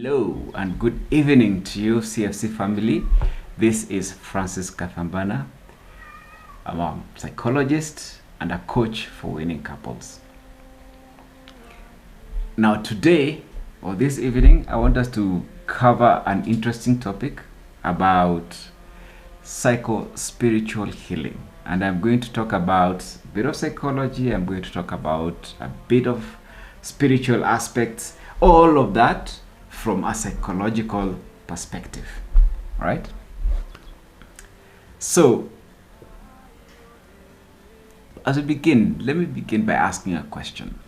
Hello and good evening to you, CFC family. This is Francis Kathambana. I'm a psychologist and a coach for winning couples. Now today, or this evening, I want us to cover an interesting topic about psycho-spiritual healing. And I'm going to talk about a bit of psychology, I'm going to talk about a bit of spiritual aspects, all of that from a psychological perspective, right? So, as we begin, let me begin by asking a question.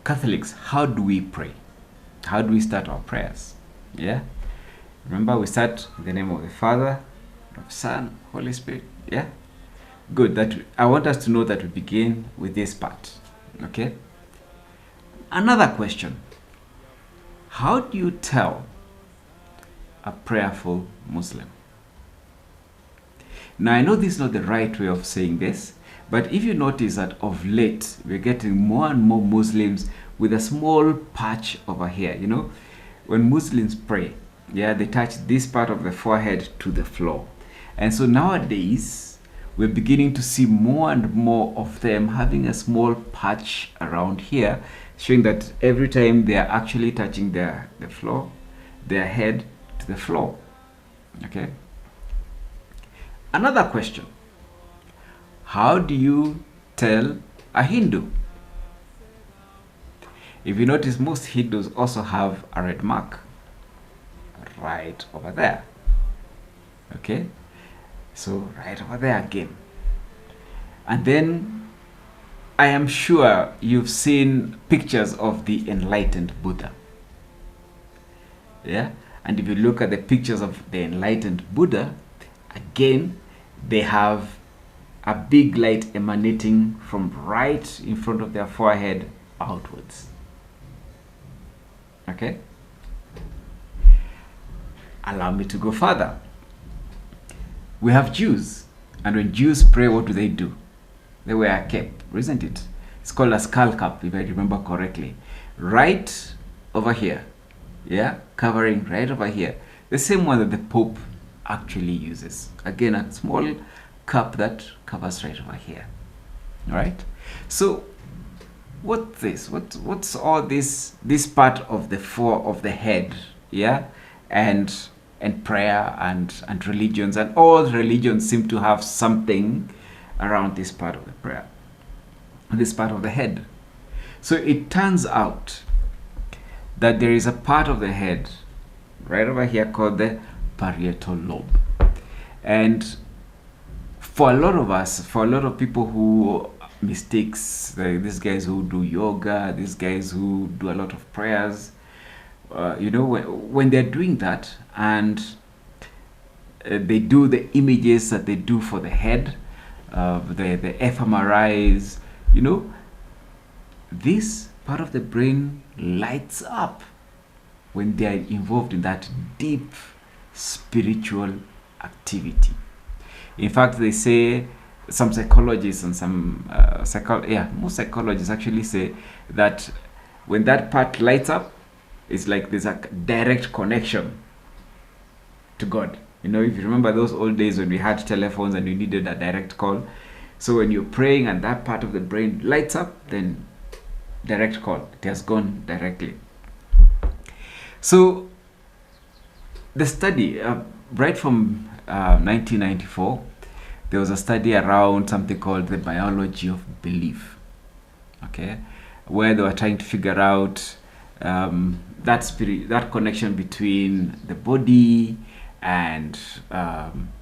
Catholics, how do we pray? How do we start our prayers? Yeah? Remember, we start in the name of the Father, of the Son, Holy Spirit. Yeah? Good. That I want us to know that we begin with this part. Okay? Another question. How do you tell a prayerful Muslim? Now, I know this is not the right way of saying this, but if you notice that of late, we're getting more and more Muslims with a small patch over here. You know, when Muslims pray, yeah, they touch this part of the forehead to the floor. And so nowadays, we're beginning to see more and more of them having a small patch around here, showing that every time they are actually touching the floor, their head to the floor. Okay. Another question. How do you tell a Hindu? If you notice, most Hindus also have a red mark right over there. Okay. So right over there again. And then I am sure you've seen pictures of the enlightened Buddha. Yeah? And if you look at the pictures of the enlightened Buddha, again, they have a big light emanating from right in front of their forehead outwards. Okay? Allow me to go further. We have Jews, and when Jews pray, what do? They wear a cape, isn't it? It's called a skull cap, if I remember correctly. Right over here, yeah, covering right over here. The same one that the Pope actually uses. Again, a small cap that covers right over here. All right. So, what's this? What's all this? This part of the head, yeah, and prayer and religions, and all religions seem to have something around this part of the prayer, this part of the head. So it turns out that there is a part of the head right over here called the Parietal Lobe. And for a lot of us, for a lot of people who mistakes, like these guys who do yoga, these guys who do a lot of prayers, you know, when they're doing that and they do the images that they do for the head, the fMRIs, you know, this part of the brain lights up when they are involved in that deep spiritual activity. In fact, they say, some psychologists and some most psychologists actually say that when that part lights up, it's like there's a direct connection to God. You know, if you remember those old days when we had telephones and you needed a direct call. So when you're praying and that part of the brain lights up, then direct call. It has gone directly. So the study, right from 1994, there was a study around something called the biology of belief. Okay, where they were trying to figure out that connection between the body and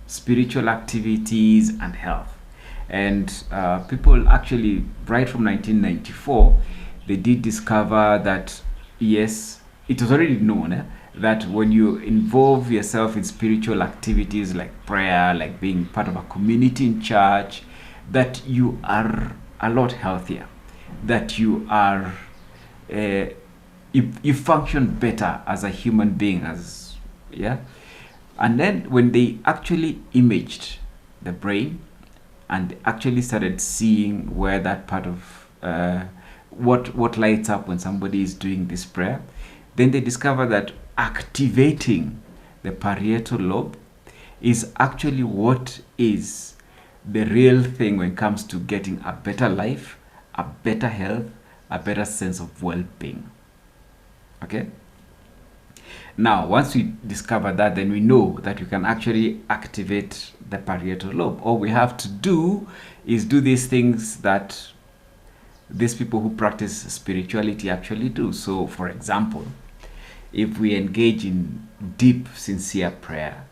spiritual activities and health. And people actually, right from 1994, they did discover that, yes, it was already known that when you involve yourself in spiritual activities like prayer, like being part of a community in church, that you are a lot healthier, that you are you function better as a human being, as yeah. And then when they actually imaged the brain and actually started seeing where that part of what lights up when somebody is doing this prayer, then they discover that activating the parietal lobe is actually what is the real thing when it comes to getting a better life, a better health, a better sense of well-being. Okay? Now, once we discover that, then we know that we can actually activate the parietal lobe. All we have to do is do these things that these people who practice spirituality actually do. So, for example, if we engage in deep, sincere prayer,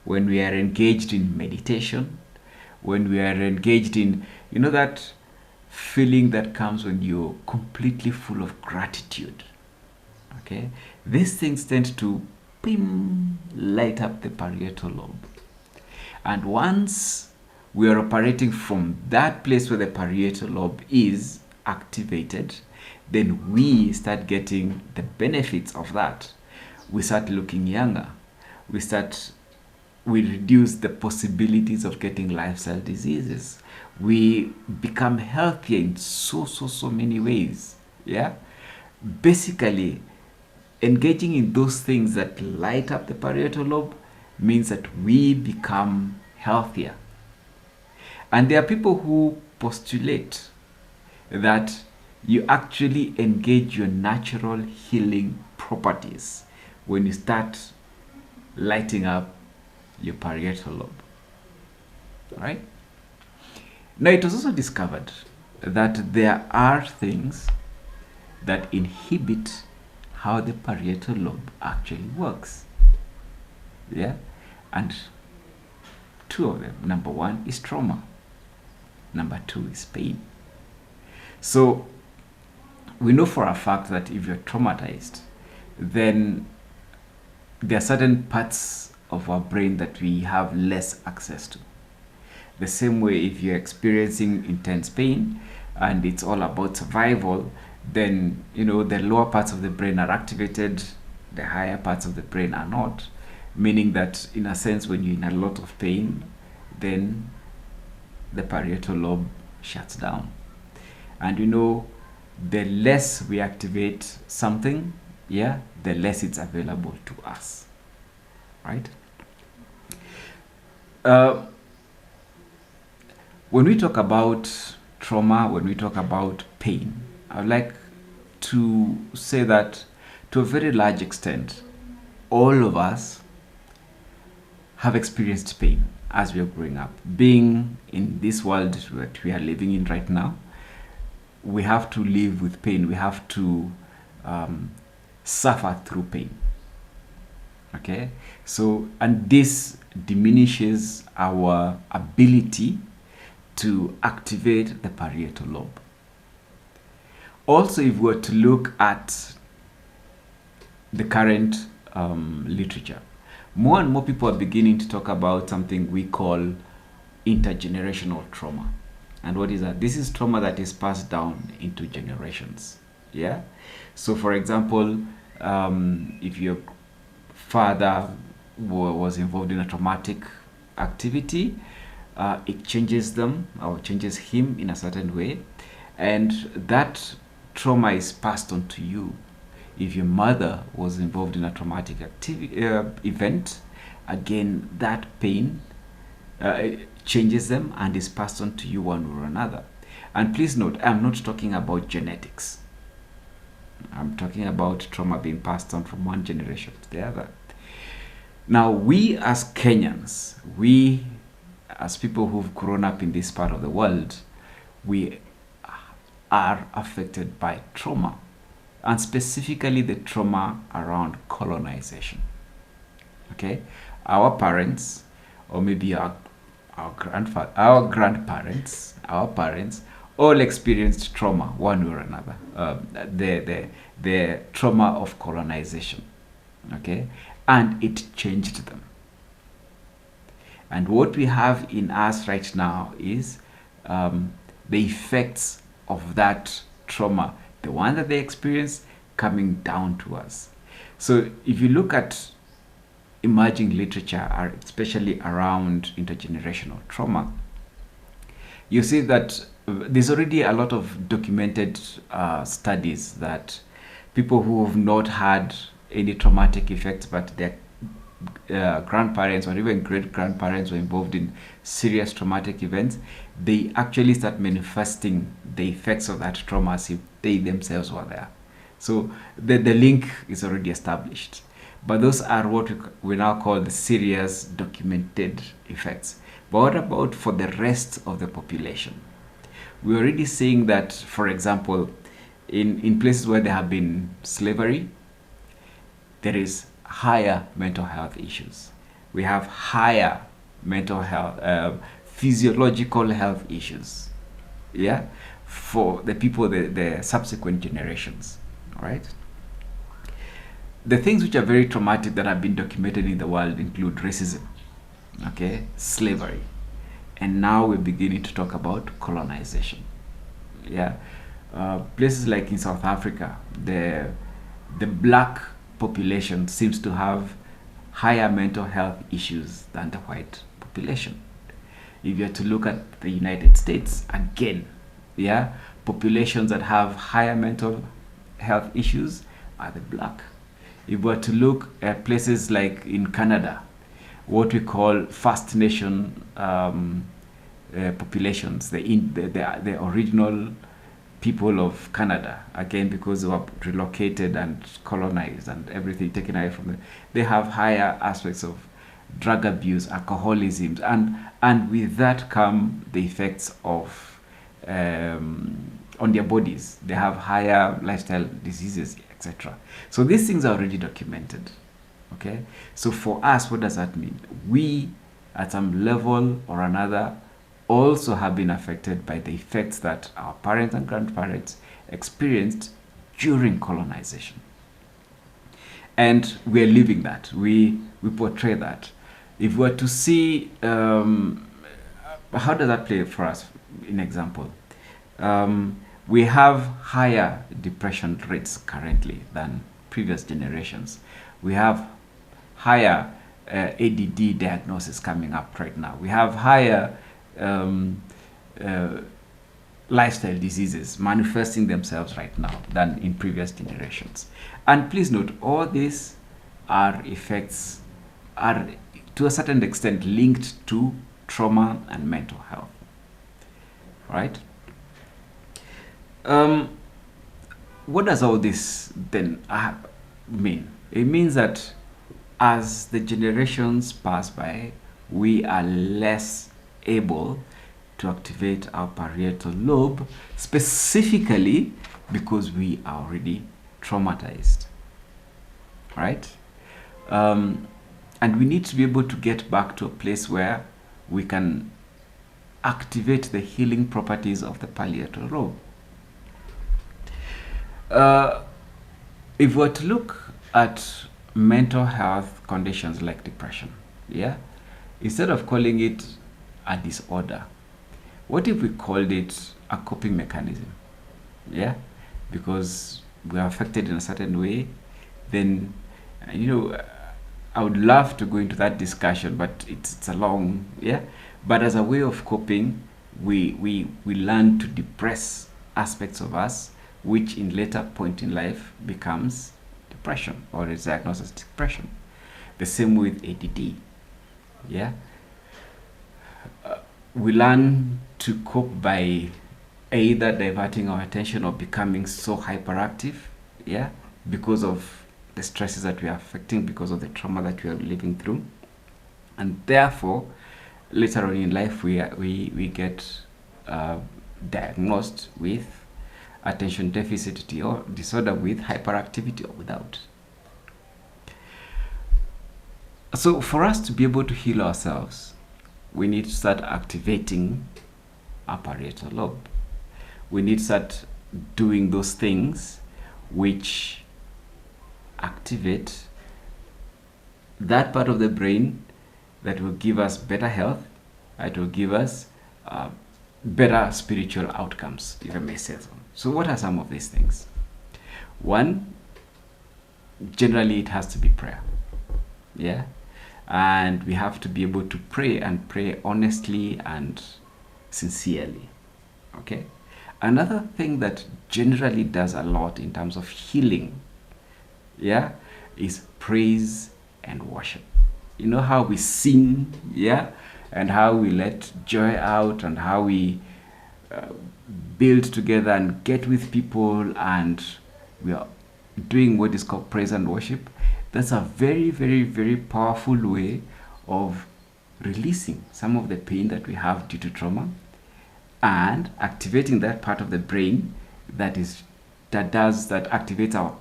when we are engaged in meditation, when we are engaged in, that feeling that comes when you're completely full of gratitude. Okay, these things tend to light up the parietal lobe. And once we are operating from that place where the parietal lobe is activated, then we start getting the benefits of that. We start looking younger. We reduce the possibilities of getting lifestyle diseases. We become healthier in so many ways. Yeah, basically, engaging in those things that light up the parietal lobe means that we become healthier. And there are people who postulate that you actually engage your natural healing properties when you start lighting up your parietal lobe. Right? Now, it was also discovered that there are things that inhibit how the parietal lobe actually works. Yeah? And two of them. Number one is trauma. Number two is pain. So we know for a fact that if you're traumatized, then there are certain parts of our brain that we have less access to. The same way, if you're experiencing intense pain and it's all about survival, then the lower parts of the brain are activated, the higher parts of the brain are not, meaning that in a sense, when you're in a lot of pain, then the parietal lobe shuts down. And the less we activate something, the less it's available to us. Right? When we talk about trauma, when we talk about pain, I would like to say that to a very large extent, all of us have experienced pain as we are growing up. Being in this world that we are living in right now, we have to live with pain. We have to suffer through pain. Okay? So, and this diminishes our ability to activate the parietal lobe. Also, if we were to look at the current literature, more and more people are beginning to talk about something we call intergenerational trauma. And what is that? This is trauma that is passed down into generations. Yeah? So, for example, if your father was involved in a traumatic activity, it changes them or changes him in a certain way, and that trauma is passed on to you. If your mother was involved in a traumatic event, again, that pain changes them and is passed on to you one way or another. And please note, I'm not talking about genetics. I'm talking about trauma being passed on from one generation to the other. Now, we as Kenyans, we as people who've grown up in this part of the world, we are affected by trauma, and specifically the trauma around colonization. Okay? Our parents, or maybe our grandparents, our parents, all experienced trauma one way or another. The trauma of colonization. Okay? And it changed them. And what we have in us right now is the effects of that trauma, the one that they experience, coming down to us. So if you look at emerging literature, especially around intergenerational trauma, you see that there's already a lot of documented studies that people who have not had any traumatic effects, but their grandparents or even great grandparents were involved in serious traumatic events, they actually start manifesting the effects of that trauma as if they themselves were there. So the link is already established. But those are what we now call the serious documented effects. But what about for the rest of the population? We're already seeing that, for example, in places where there have been slavery, there is higher mental health issues. We have higher mental health, physiological health issues, yeah, for the people, the subsequent generations, all right? The things which are very traumatic that have been documented in the world include racism, okay, slavery, and now we're beginning to talk about colonization, yeah. Places like in South Africa, the black population seems to have higher mental health issues than the white population. If you are to look at the United States, again, yeah, populations that have higher mental health issues are the black. If we were to look at places like in Canada, what we call First Nation populations, the original people of Canada, again, because they were relocated and colonized and everything taken away from them, they have higher aspects of drug abuse, alcoholism, and with that come the effects of on their bodies. They have higher lifestyle diseases, etc. So these things are already documented. Okay, so for us, what does that mean? We, at some level or another, also have been affected by the effects that our parents and grandparents experienced during colonization. And we're living that. We portray that. If we were to see, how does that play for us? In example, we have higher depression rates currently than previous generations. We have higher ADD diagnosis coming up right now. We have higher lifestyle diseases manifesting themselves right now than in previous generations. And please note, all these are effects, are to a certain extent linked to trauma and mental health, right? What does all this then mean? It means that as the generations pass by, we are less able to activate our parietal lobe, specifically because we are already traumatized, right? And we need to be able to get back to a place where we can activate the healing properties of the parietal lobe. If we were to look at mental health conditions like depression, yeah, instead of calling it a disorder, what if we called it a coping mechanism? Yeah, because we are affected in a certain way. Then, I would love to go into that discussion, but it's a long, yeah. But as a way of coping, we learn to depress aspects of us, which in later point in life becomes depression or is diagnosed as depression. The same with ADD, yeah. We learn to cope by either diverting our attention or becoming so hyperactive, yeah, because of the stresses that we are affecting, because of the trauma that we are living through. And therefore, later on in life, we get diagnosed with attention deficit disorder with hyperactivity or without. So for us to be able to heal ourselves, we need to start activating our parietal lobe. We need to start doing those things which activate that part of the brain that will give us better health, that will give us better spiritual outcomes, if I may say so. So what are some of these things? One, generally it has to be prayer, yeah? And we have to be able to pray and pray honestly and sincerely, okay? Another thing that generally does a lot in terms of healing yeah, is praise and worship. You know how we sing, yeah, and how we let joy out, and how we build together and get with people, and we are doing what is called praise and worship. That's a very, very, very powerful way of releasing some of the pain that we have due to trauma, and activating that part of the brain that activates our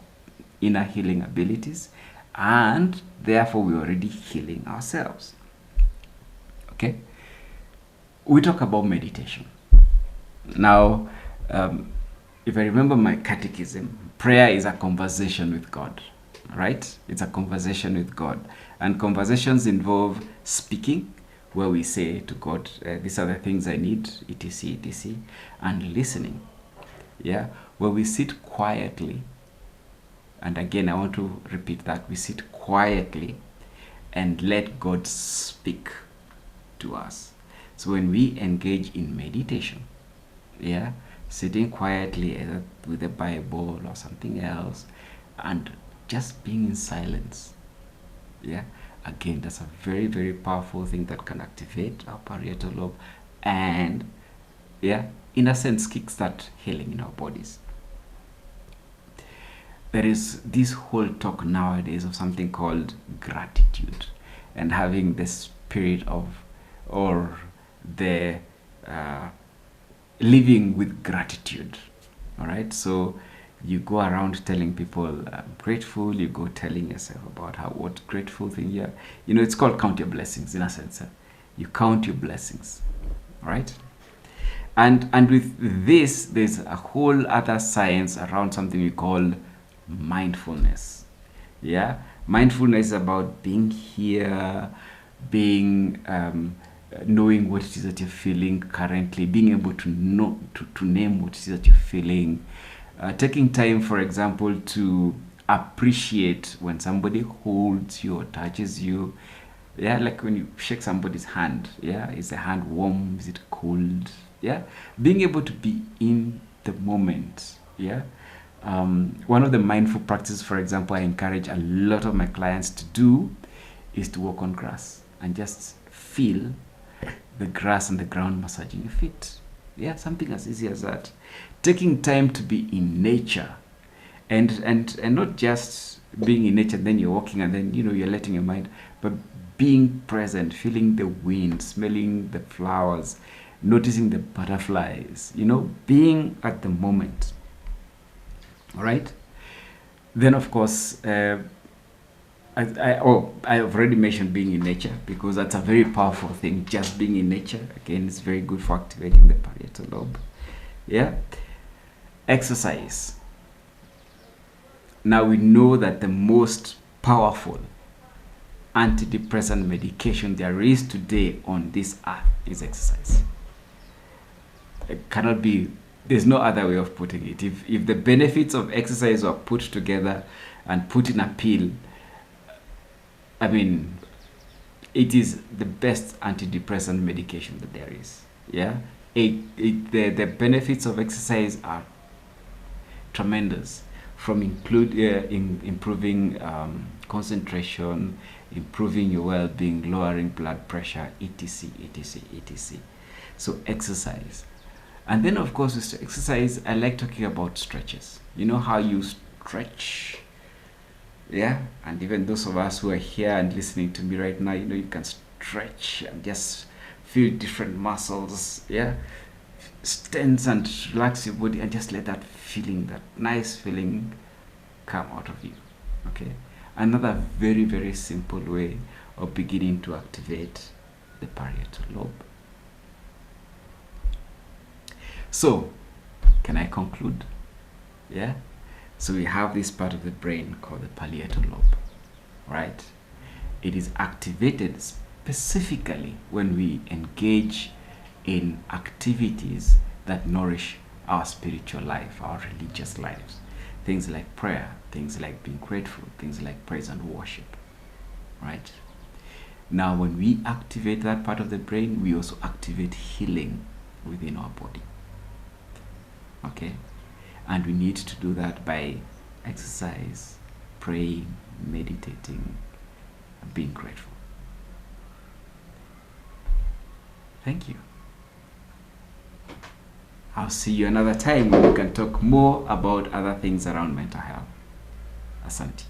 inner healing abilities, and therefore we're already healing ourselves. Okay, we talk about meditation now. If I remember my catechism, prayer is a conversation with God, right? It's a conversation with God, and conversations involve speaking, where we say to God, these are the things I need, etc, etc, and listening, yeah, where we sit quietly. And again, I want to repeat that we sit quietly and let God speak to us. So when we engage in meditation, yeah, sitting quietly either with the Bible or something else, and just being in silence, yeah, again, that's a very, very powerful thing that can activate our parietal lobe, and yeah, in a sense, kickstart healing in our bodies. There is this whole talk nowadays of something called gratitude, and having the spirit of, or the living with gratitude. All right, so you go around telling people I'm grateful. You go telling yourself about what grateful thing you are. You know, it's called count your blessings in a sense. You count your blessings, all right? And with this, there's a whole other science around something we call mindfulness. Yeah, mindfulness is about being here, being knowing what it is that you're feeling currently, being able to know to name what it is that you're feeling, taking time, for example, to appreciate when somebody holds you or touches you. Yeah, like when you shake somebody's hand, yeah, is the hand warm, is it cold? Yeah, being able to be in the moment. Yeah, one of the mindful practices, for example, I encourage a lot of my clients to do is to walk on grass and just feel the grass and the ground massaging your feet. Yeah, something as easy as that. Taking time to be in nature, and not just being in nature, then you're walking and then you're letting your mind, but being present, feeling the wind, smelling the flowers, noticing the butterflies, being at the moment. All right. Then of course, I've already mentioned being in nature, because that's a very powerful thing. Just being in nature, again, is very good for activating the parietal lobe. Yeah. Exercise. Now we know that the most powerful antidepressant medication there is today on this earth is exercise. It cannot be, there's no other way of putting it. If the benefits of exercise were put together and put in a pill, I mean, it is the best antidepressant medication that there is. Yeah, the benefits of exercise are tremendous, from improving concentration, improving your well-being, lowering blood pressure, etc, etc, etc. So exercise. And then of course, with exercise, I like talking about stretches. You know how you stretch? Yeah, and even those of us who are here and listening to me right now, you can stretch and just feel different muscles. Yeah, tense and relax your body, and just let that feeling, that nice feeling, come out of you. Okay, another very, very simple way of beginning to activate the parietal lobe. So, can I conclude? Yeah. So we have this part of the brain called the parietal lobe, right? It is activated specifically when we engage in activities that nourish our spiritual life, our religious lives. Things like prayer, things like being grateful, things like praise and worship, right? Now, when we activate that part of the brain, we also activate healing within our body. Okay? And we need to do that by exercise, praying, meditating, and being grateful. Thank you. I'll see you another time when we can talk more about other things around mental health. Asante.